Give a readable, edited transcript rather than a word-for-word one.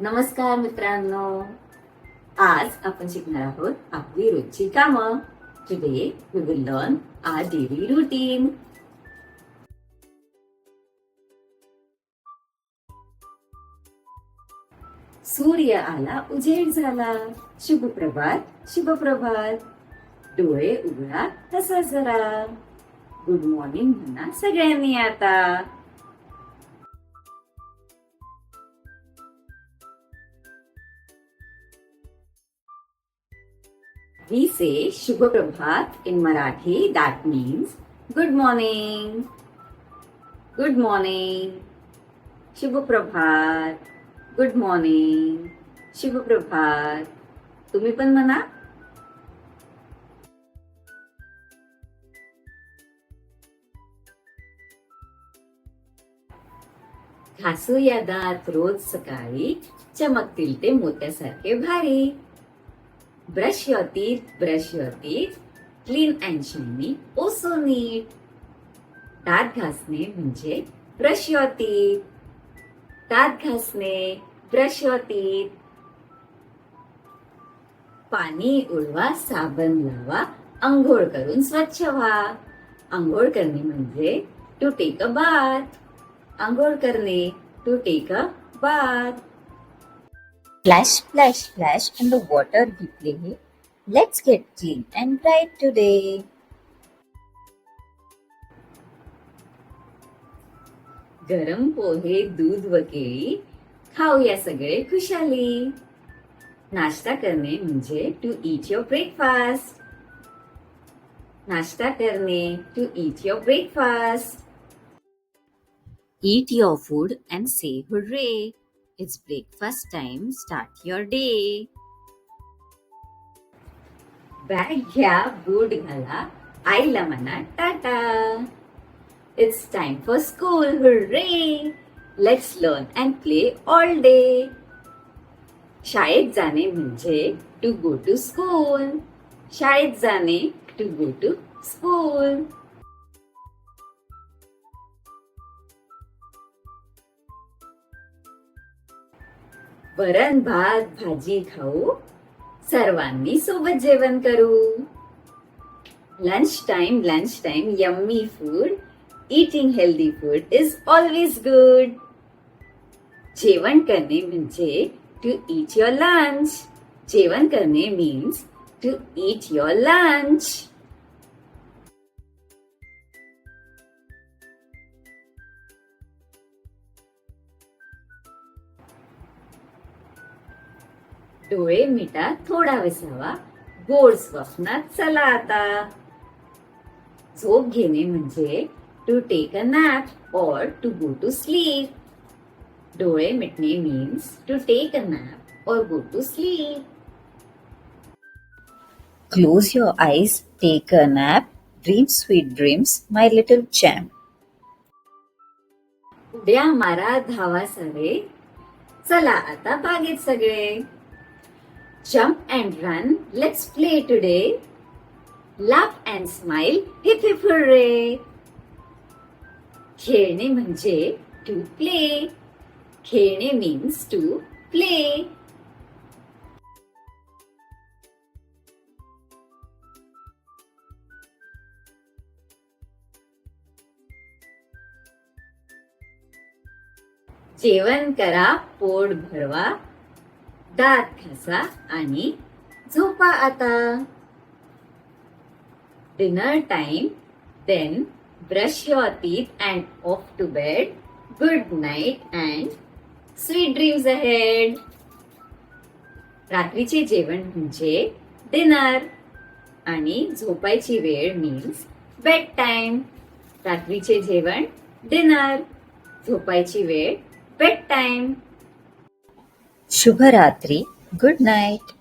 नमस्कार मित्रांनो, आज आपण शिकणार आहोत आपली रोजची कामं. Today we will learn our daily routine. सूर्य आला, उजेड झाला. शुभ प्रभात, शुभ प्रभात. डोळे उघडा, हसा जरा. गुड मॉर्निंग म्हणा सगळ्यांनी आता. We say Shubha Prabhat in Marathi. That means good morning. Good morning. Shubha Prabhat. Good morning. Shubha Prabhat. तुम्ही पण म्हणा. घासूया दात रोज सकाळी, चमकतील ते मोत्यासारखे भारी. Brush your teeth, brush your teeth, clean and shiny, oh so neat. दात घासणे म्हणजे brush your teeth. दात घासणे, brush your teeth. पाणी उडवा, साबण लावा, अंघोळ करून स्वच्छ व्हा. अंघोळ करणे म्हणजे to take a bath. अंघोळ करणे to take a bath. Splash, splash, splash in the water we play. Let's get clean and bright today. गरम पोहे, दूध व केळी खाऊया सगळे खुशाली. नाश्ता करणे म्हणजे टू ईट युअर ब्रेकफास्ट. नाश्ता करणे to eat your breakfast. Eat your food and say hooray. It's breakfast time. Start your day. Bag घ्या, बूट घाला, आईला म्हणा Tata. It's time for school. Hooray! Let's learn and play all day. शाळेत जाणे म्हणजे to go to school. शाळेत जाणे to go to school. वरण भात भाजी खाऊ, सर्वांनी सोबत जेवण करू. Lunch time, yummy food. Eating healthy food is always good. जेवण करणे म्हणजे to eat your lunch. जेवण करणे means to eat your lunch. डोळे मिटा, थोडा विसावा, गोड स्वप्नात चला आता. झोप घेणे म्हणजे टू टेक अ नॅप और टू गो टू स्लीप. डोळे मिटणे means to take a nap और go to sleep. Close your eyes, take a nap, dream sweet dreams, my little champ. उड्या मारा, धावा सारे, चला आता बागेत सगळे. Jump and run, let's play today. Laugh and smile, hip hip hooray. खेळणे म्हणजे to play. खेळणे means to play. जेवण करा, पोट भरवा, दात घासा आणि झोपा आता. Dinner time, then brush your teeth and off to bed. Good night and sweet dreams ahead. रात्रीचे जेवण म्हणजे डिनर आणि झोपायची वेळ मीन्स बेड टाइम. रात्रीचे जेवण डिनर, झोपायची वेळ bed time. Shubha Ratri, good night.